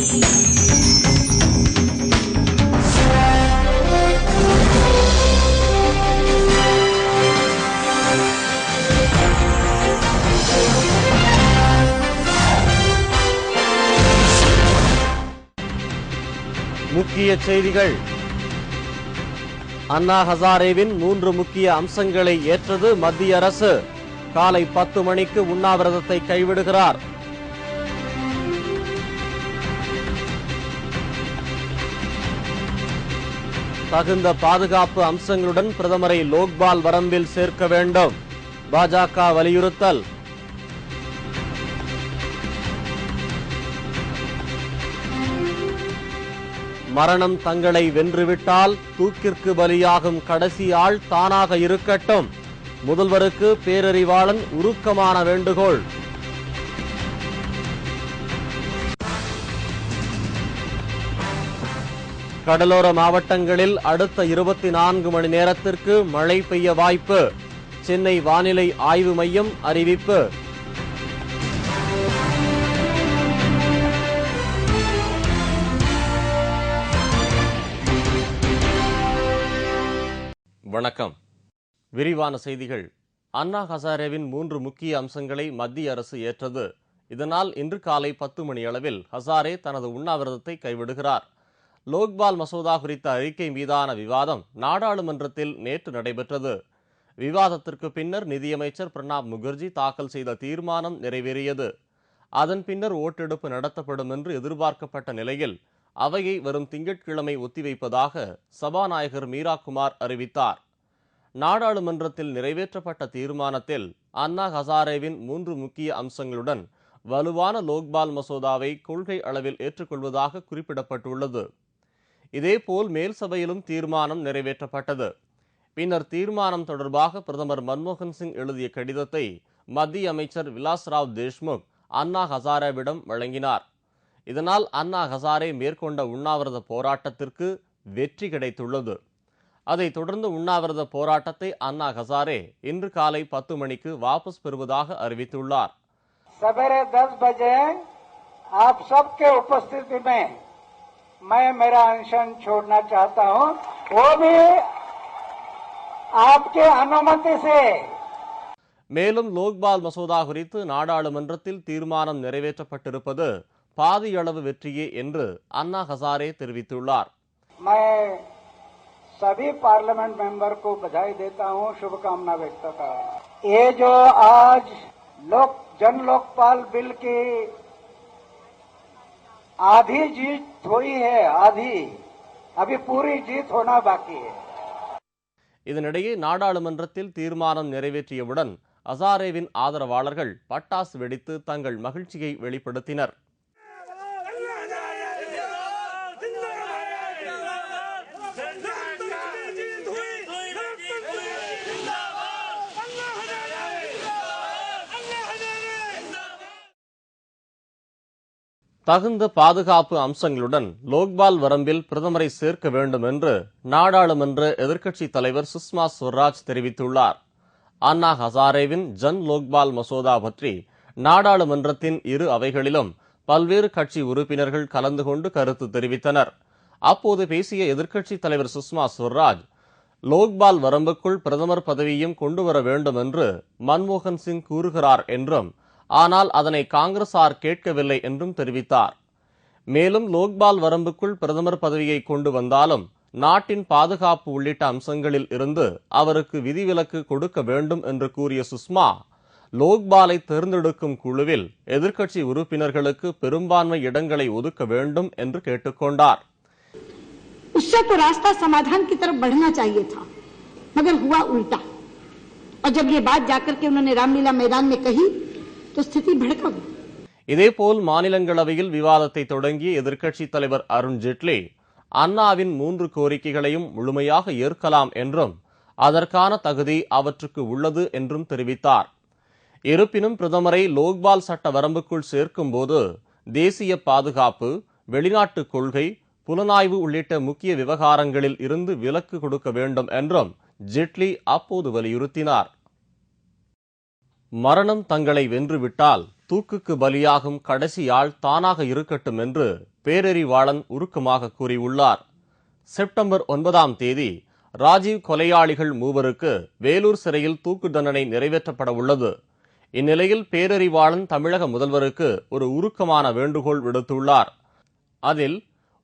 முக்கிய செய்திகள். அண்ணா ஹசாரேவின் 3 முக்கிய அம்சங்களை ஏற்றது மத்திய அரசு. காலை 10 மணிக்கு உண்ணாவிரதத்தை கைவிடுகிறார். தகுந்த பாதுகாப்பு அம்சங்களுடன் பிரதமரை லோக்பால் வரம்பில் சேர்க்க வேண்டும். பாஜக வலியுறுத்தல். மரணம் தங்களை வென்றுவிட்டால் தூக்கிற்கு பலியாகும் கடைசி ஆள் தானாக இருக்கட்டும். முதல்வருக்கு பேரறிவாளன் உருக்கமான வேண்டுகோள். கடலோர மாவட்டங்களில் அடுத்த 24 மணி நேரத்திற்கு மழை பெய்ய வாய்ப்பு. சென்னை வானிலை ஆய்வு மையம் அறிவிப்பு. வணக்கம். விரிவான செய்திகள். அண்ணா ஹசாரேவின் 3 முக்கிய அம்சங்களை மத்திய அரசு ஏற்றது. இதனால் இன்று காலை 10 மணி அளவில் ஹசாரே தனது உண்ணாவிரதத்தை கைவிடுகிறார். லோக்பால் மசோதா குறித்த அறிக்கை மீதான விவாதம் நாடாளுமன்றத்தில் நேற்று நடைபெற்றது. விவாதத்திற்கு பின்னர் நிதியமைச்சர் பிரணாப் முகர்ஜி தாக்கல் செய்த தீர்மானம் நிறைவேறியது. அதன் பின்னர் ஓட்டெடுப்பு நடத்தப்படும் என்று எதிர்பார்க்கப்பட்ட நிலையில் அவையை வரும் திங்கட்கிழமை ஒத்திவைப்பதாக சபாநாயகர் மீரா குமார் அறிவித்தார். நாடாளுமன்றத்தில் நிறைவேற்றப்பட்ட தீர்மானத்தில் அண்ணா ஹசாரேவின் 3 முக்கிய அம்சங்களுடன் வலுவான லோக்பால் மசோதாவை கொள்கை அளவில் ஏற்றுக்கொள்வதாக குறிப்பிடப்பட்டுள்ளது. இதேபோல் மேல் சபையிலும் தீர்மானம் நிறைவேற்றப்பட்டது. பின்னர் தீர்மானம் தொடர்பாக பிரதமர் மன்மோகன் சிங் எழுதிய கடிதத்தை மத்திய அமைச்சர் விலாஸ்ராவ் தேஷ்முக் அண்ணா ஹசாரேவிடம் வழங்கினார். இதனால் அண்ணா ஹசாரே மேற்கொண்ட உண்ணாவிரத போராட்டத்திற்கு வெற்றி கிடைத்துள்ளது. அதைத் தொடர்ந்து உண்ணாவிரத போராட்டத்தை அண்ணா ஹசாரே இன்று காலை 10 மணிக்கு வாபஸ் பெறுவதாக அறிவித்துள்ளார். सवेरे 10 बजे आप सबके उपस्थिति में मैं मेरा अनशन छोड़ना चाहता हूं, वो भी आपके अनुमति से. மேலும் லோக்பால் மசோதா குறித்து நாடாளுமன்றத்தில் தீர்மானம் நிறைவேற்றப்பட்டிருப்பது பாதியளவு வெற்றியே என்று அண்ணா ஹசாரே தெரிவித்துள்ளார். मैं सभी पार्लियामेंट मेंबर को बधाई देता हूं, शुभकामना व्यक्त करता हूं. ये जो आज जन लोकपाल बिल की आधी जीत हुई है, आधी अभी पूरी जीत होना बाकी है. இதனிடையே நாடாளுமன்றத்தில் தீர்மானம் நிறைவேற்றியவுடன் ஹசாரேவின் ஆதரவாளர்கள் பட்டாசு வெடித்து தங்கள் மகிழ்ச்சியை வெளிப்படுத்தினர். தகுந்த பாதுகாப்பு அம்சங்களுடன் லோக்பால் வரம்பில் பிரதமரை சேர்க்க வேண்டும் என்று நாடாளுமன்ற எதிர்க்கட்சித் தலைவர் சுஷ்மா ஸ்வராஜ் தெரிவித்துள்ளார். அண்ணா ஹசாரேவின் ஜன் லோக்பால் மசோதா பற்றி நாடாளுமன்றத்தின் இரு அவைகளிலும் பல்வேறு கட்சி உறுப்பினர்கள் கலந்து கொண்டு கருத்து தெரிவித்தனர். அப்போது பேசிய எதிர்க்கட்சித் தலைவர் சுஷ்மா ஸ்வராஜ், லோக்பால் வரம்புக்குள் பிரதமர் பதவியும் கொண்டுவர வேண்டும் என்று மன்மோகன் சிங் கூறுகிறார் என்றும், ஆனால் அதனை காங்கிரசார் கேட்கவில்லை என்றும் தெரிவித்தார். மேலும் லோக்பால் வரம்புக்குள் பிரதமர் பதவியை கொண்டு வந்தாலும் நாட்டின் பாதுகாப்பு உள்ளிட்ட அம்சங்களில் இருந்து அவருக்கு விதிவிலக்கு கொடுக்க வேண்டும் என்று கூறிய சுஷ்மா, லோக்பாலை தேர்ந்தெடுக்கும் குழுவில் எதிர்க்கட்சி உறுப்பினர்களுக்கு பெரும்பான்மை இடங்களை ஒதுக்க வேண்டும் என்று கேட்டுக்கொண்டார். उससे तो रास्ता समाधान की तरफ बढ़ना चाहिए था, मगर हुआ उल्टा. और जब ये बात जाकर के उन्होंने रामलीला मैदान में कही तो स्थिति भड़का गई. இதேபோல் மாநிலங்களவையில் விவாதத்தை தொடங்கிய எதிர்க்கட்சித் தலைவர் அருண் ஜேட்லி, அண்ணாவின் 3 கோரிக்கைகளையும் முழுமையாக ஏற்கலாம் என்றும் அதற்கான தகுதி அவற்றுக்கு உள்ளது என்றும் தெரிவித்தார். இருப்பினும் பிரதமரை லோக்பால் சட்ட வரம்புக்குள் சேர்க்கும் போது தேசிய பாதுகாப்பு, வெளிநாட்டு கொள்கை, புலனாய்வு உள்ளிட்ட முக்கிய விவகாரங்களில் இருந்து விலக்கு கொடுக்க வேண்டும் என்றும் ஜேட்லி அப்போது வலியுறுத்தினார். மரணம் தங்களை வென்றுவிட்டால் தூக்குக்கு பலியாகும் கடைசி ஆள் தானாக இருக்கட்டும் என்று பேரறிவாளன் உருக்கமாக கூறியுள்ளார். செப்டம்பர் 9ஆம் தேதி ராஜீவ் கொலையாளிகள் மூவருக்கு வேலூர் சிறையில் தூக்கு தண்டனை நிறைவேற்றப்பட உள்ளது. இந்நிலையில் பேரறிவாளன் தமிழக முதல்வருக்கு ஒரு உருக்கமான வேண்டுகோள் விடுத்துள்ளார். அதில்,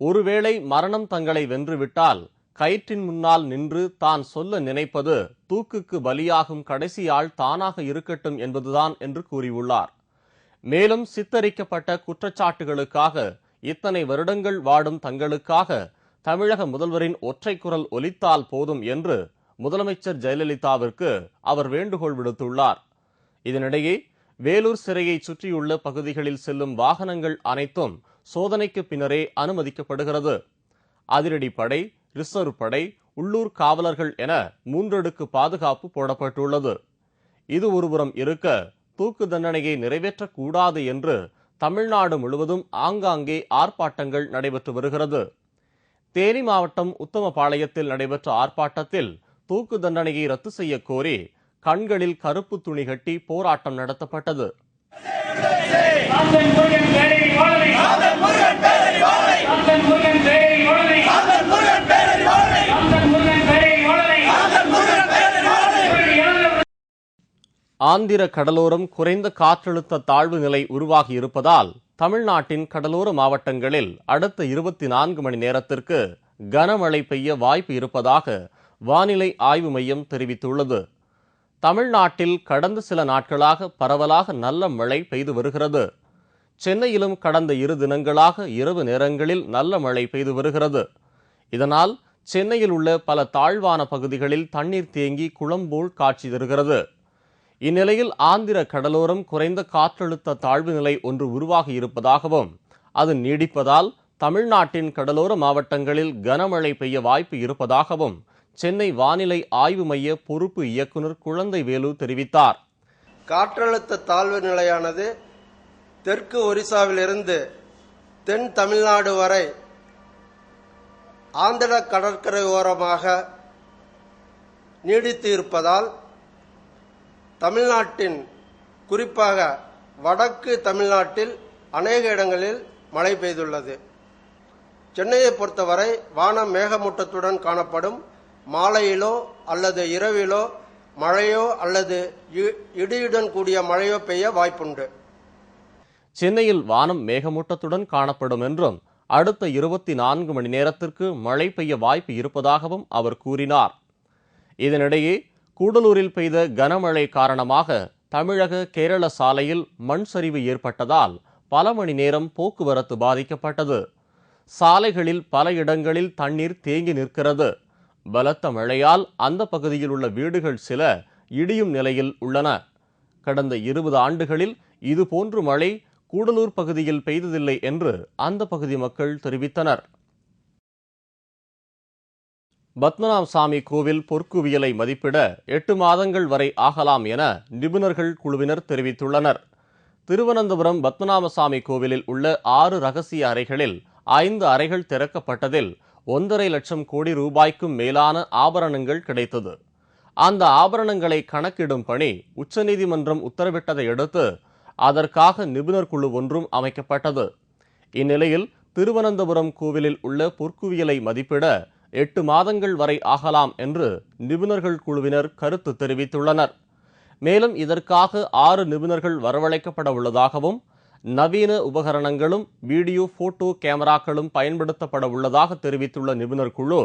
ஒருவேளை மரணம் தங்களை வென்றுவிட்டால் கயிற்றின் முன்னால் நின்று தான் சொல்ல நினைப்பது தூக்குக்கு பலியாகும் கடைசி ஆள் தானாக இருக்கட்டும் என்பதுதான் என்று கூறியுள்ளார். மேலும் சித்தரிக்கப்பட்ட குற்றச்சாட்டுகளுக்காக இத்தனை வருடங்கள் வாடும் தங்களுக்காக தமிழக முதல்வரின் ஒற்றை குரல் ஒலித்தால் போதும் என்று முதலமைச்சர் ஜெயலலிதாவிற்கு அவர் வேண்டுகோள் விடுத்துள்ளார். இதனிடையே வேலூர் சிறையை சுற்றியுள்ள பகுதிகளில் செல்லும் வாகனங்கள் அனைத்தும் சோதனைக்கு பின்னரே அனுமதிக்கப்படுகிறது. அதிரடிப்படை, ரிசர்வ் படை, உள்ளூர் காவலர்கள் என 3 அடுக்கு பாதுகாப்பு போடப்பட்டுள்ளது. இது ஒருபுறம் இருக்க, தூக்கு தண்டனையை நிறைவேற்றக்கூடாது என்று தமிழ்நாடு முழுவதும் ஆங்காங்கே ஆர்ப்பாட்டங்கள் நடைபெற்று வருகிறது. தேனி மாவட்டம் உத்தமபாளையத்தில் நடைபெற்ற ஆர்ப்பாட்டத்தில் தூக்கு தண்டனையை ரத்து செய்ய கோரி கண்களில் கருப்பு துணி கட்டி போராட்டம் நடத்தப்பட்டது. ஆந்திர கடலோரம் குறைந்த காற்றழுத்த தாழ்வு நிலை உருவாகி இருப்பதால் தமிழ்நாட்டின் கடலோர மாவட்டங்களில் அடுத்த 24 மணி நேரத்திற்கு கனமழை பெய்ய வாய்ப்பு இருப்பதாக வானிலை ஆய்வு மையம் தெரிவித்துள்ளது. தமிழ்நாட்டில் கடந்த சில நாட்களாக பரவலாக நல்ல மழை பெய்து வருகிறது. சென்னையிலும் கடந்த 2 தினங்களாக இரவு நேரங்களில் நல்ல மழை பெய்து வருகிறது. இதனால் சென்னையில் உள்ள பல தாழ்வான பகுதிகளில் தண்ணீர் தேங்கி குளம் போல் காட்சி தருகிறது. இந்நிலையில் ஆந்திர கடலோரம் குறைந்த காற்றழுத்த தாழ்வு நிலை ஒன்று உருவாகி இருப்பதாகவும் அது நீடிப்பதால் தமிழ்நாட்டின் கடலோர மாவட்டங்களில் கனமழை பெய்ய வாய்ப்பு இருப்பதாகவும் சென்னை வானிலை ஆய்வு மைய பொறுப்பு இயக்குநர் குழந்தைவேலு தெரிவித்தார். காற்றழுத்த தாழ்வு நிலையானது தெற்கு ஒரிசாவிலிருந்து தென் தமிழ்நாடு வரை ஆந்திர கடற்கரை ஓரமாக நீடித்து இருப்பதால் தமிழ்நாட்டின் குறிப்பாக வடக்கு தமிழ்நாட்டில் அநேக இடங்களில் மழை பெய்துள்ளது. சென்னையை பொறுத்தவரை வானம் மேகமூட்டத்துடன் காணப்படும். மாலையிலோ அல்லது இரவிலோ மழையோ அல்லது இடியுடன் கூடிய மழையோ பெய்ய வாய்ப்புண்டு. சென்னையில் வானம் மேகமூட்டத்துடன் காணப்படும் என்றும் அடுத்த 24 மணி நேரத்திற்கு மழை பெய்ய வாய்ப்பு இருப்பதாகவும் அவர் கூறினார். இதனிடையே கூடலூரில் பெய்த கனமழை காரணமாக தமிழக கேரள சாலையில் மண் சரிவு ஏற்பட்டதால் பல மணி நேரம் போக்குவரத்து பாதிக்கப்பட்டது. சாலைகளில் பல இடங்களில் தண்ணீர் தேங்கி நிற்கிறது. பலத்த மழையால் அந்த பகுதியில் உள்ள வீடுகள் சில இடியும் நிலையில் உள்ளன. கடந்த 20 ஆண்டுகளில் இதுபோன்று மழை கூடலூர் பகுதியில் பெய்ததில்லை என்று அந்த பகுதி மக்கள் தெரிவித்தனர். பத்மநாபசாமி கோவில் பொற்குவியலை மதிப்பிட 8 மாதங்கள் வரை ஆகலாம் என நிபுணர்கள் குழுவினர் தெரிவித்துள்ளனர். திருவனந்தபுரம் பத்மநாபசாமி கோவிலில் உள்ள 6 ரகசிய அறைகளில் 5 அறைகள் திறக்கப்பட்டதில் 1.5 லட்சம் கோடி ரூபாய்க்கும் மேலான ஆபரணங்கள் கிடைத்தது. அந்த ஆபரணங்களை கணக்கிடும் பணி உச்சநீதிமன்றம் உத்தரவிட்டதை அடுத்து அதற்காக நிபுணர் குழு ஒன்றும் அமைக்கப்பட்டது. இந்நிலையில் திருவனந்தபுரம் கோவிலில் உள்ள பொற்குவியலை மதிப்பிட 8 மாதங்கள் வரை ஆகலாம் என்று நிபுணர்கள் குழுவினர் கருத்து தெரிவித்துள்ளனர். மேலும் இதற்காக 6 நிபுணர்கள் வரவழைக்கப்பட உள்ளதாகவும் நவீன உபகரணங்களும் வீடியோ போட்டோ கேமராக்களும் பயன்படுத்தப்பட உள்ளதாக தெரிவித்துள்ள நிபுணர் குழு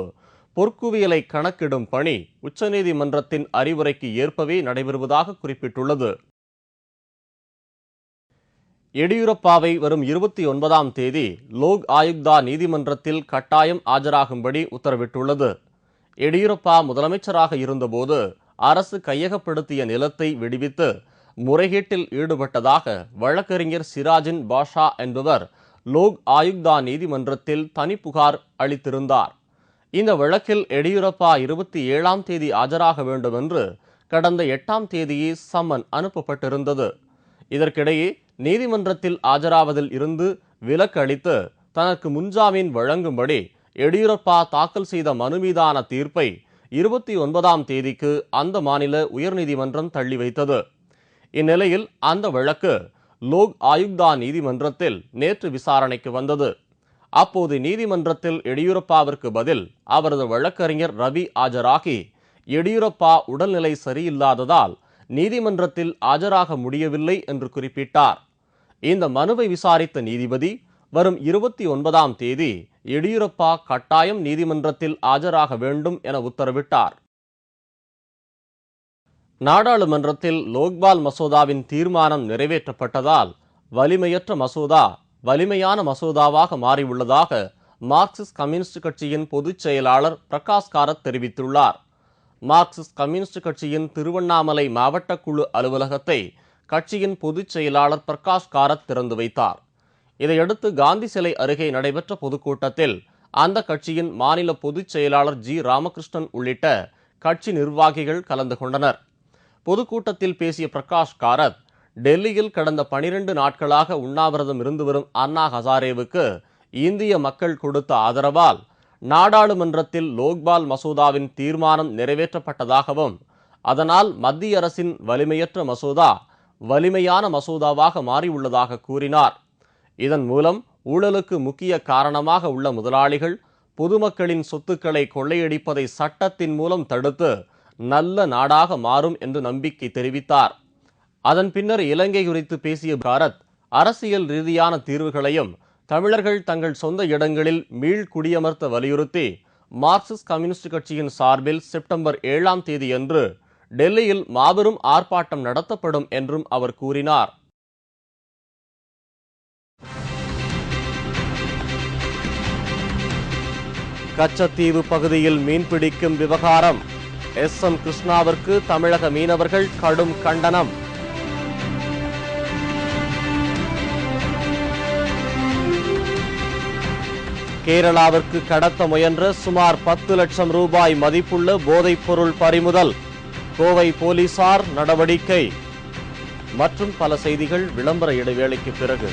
பொற்குவியலை கணக்கிடும் பணி உச்சநீதிமன்றத்தின் அறிவுரைக்கு ஏற்பவே நடைபெறுவதாக குறிப்பிட்டுள்ளது. எடியூரப்பாவை வரும் 29ஆம் தேதி லோக் ஆயுக்தா நீதிமன்றத்தில் கட்டாயம் ஆஜராகும்படி உத்தரவிட்டுள்ளது. எடியூரப்பா முதலமைச்சராக இருந்தபோது அரசு கையகப்படுத்திய நிலத்தை விடுவித்து முறைகேட்டில் ஈடுபட்டதாக வழக்கறிஞர் சிராஜின் பாஷா என்பவர் லோக் ஆயுக்தா நீதிமன்றத்தில் தனி புகார் அளித்திருந்தார். இந்த வழக்கில் எடியூரப்பா 27ஆம் தேதி ஆஜராக வேண்டும் என்று கடந்த 8ஆம் தேதியே சம்மன் அனுப்பப்பட்டிருந்தது. இதற்கிடையே நீதிமன்றத்தில் ஆஜராவதில் இருந்து விலக்கு அளித்து தனக்கு முன்ஜாமீன் வழங்கும்படி எடியூரப்பா தாக்கல் செய்த மனு மீதான தீர்ப்பை 29ஆம் தேதிக்கு அந்த மாநில உயர்நீதிமன்றம் தள்ளி வைத்தது. இந்நிலையில் அந்த வழக்கு லோக் ஆயுக்தா நீதிமன்றத்தில் நேற்று விசாரணைக்கு வந்தது. அப்போது நீதிமன்றத்தில் எடியூரப்பாவிற்கு பதில் அவரது வழக்கறிஞர் ரவி ஆஜராகி, எடியூரப்பா உடல்நிலை சரியில்லாததால் நீதிமன்றத்தில் ஆஜராக முடியவில்லை என்று குறிப்பிட்டார். இந்த மனுவை விசாரித்த நீதிபதி வரும் 29ஆம் தேதி எடியூரப்பா கட்டாயம் நீதிமன்றத்தில் ஆஜராக வேண்டும் என உத்தரவிட்டார். நாடாளுமன்றத்தில் லோக்பால் மசோதாவின் தீர்மானம் நிறைவேற்றப்பட்டதால் வலிமையற்ற மசோதா வலிமையான மசோதாவாக மாறியுள்ளதாக மார்க்சிஸ்ட் கம்யூனிஸ்ட் கட்சியின் பொதுச் செயலாளர் பிரகாஷ் காரத் தெரிவித்துள்ளார். மார்க்சிஸ்ட் கம்யூனிஸ்ட் கட்சியின் திருவண்ணாமலை மாவட்ட குழு அலுவலகத்தை கட்சியின் பொதுச் செயலாளர் பிரகாஷ் காரத் திறந்து வைத்தார். இதையடுத்து காந்தி சிலை அருகே நடைபெற்ற பொதுக்கூட்டத்தில் அந்த கட்சியின் மாநில பொதுச் செயலாளர் ஜி ராமகிருஷ்ணன் உள்ளிட்ட கட்சி நிர்வாகிகள் கலந்து கொண்டனர். பொதுக்கூட்டத்தில் பேசிய பிரகாஷ் காரத், டெல்லியில் கடந்த 12 நாட்களாக உண்ணாவிரதம் இருந்து வரும் அண்ணா ஹசாரேவுக்கு இந்திய மக்கள் கொடுத்த ஆதரவால் நாடாளுமன்றத்தில் லோக்பால் மசோதாவின் தீர்மானம் நிறைவேற்றப்பட்டதாகவும், அதனால் மத்திய அரசின் வலிமையற்ற மசோதா வலிமையான மசோதாவாக மாறியுள்ளதாக கூறினார். இதன் மூலம் ஊழலுக்கு முக்கிய காரணமாக உள்ள முதலாளிகள் பொதுமக்களின் சொத்துக்களை கொள்ளையடிப்பதை சட்டத்தின் மூலம் தடுத்து நல்ல நாடாக மாறும் என்று நம்பிக்கை தெரிவித்தார். அதன் பின்னர் இலங்கை குறித்து பேசிய காரத், அரசியல் ரீதியான தீர்வுகளையும் தமிழர்கள் தங்கள் சொந்த இடங்களில் மீள் குடியமர்த்த வலியுறுத்தி மார்க்சிஸ்ட் கம்யூனிஸ்ட் கட்சியின் சார்பில் செப்டம்பர் 7ஆம் தேதியன்று டெல்லியில் மாபெரும் ஆர்ப்பாட்டம் நடத்தப்படும் என்றும் அவர் கூறினார். கச்சத்தீவு பகுதியில் மீன்பிடிக்கும் விவகாரம், எஸ்.எம். கிருஷ்ணாவிற்கு தமிழக மீனவர்கள் கடும் கண்டனம். கேரளாவிற்கு கடத்த முயன்ற சுமார் 10 லட்சம் ரூபாய் மதிப்புள்ள போதைப் பொருள் பறிமுதல், கோவை போலீசார் நடவடிக்கை. மற்றும் பல செய்திகள் விளம்பர இடைவேளைக்கு பிறகு.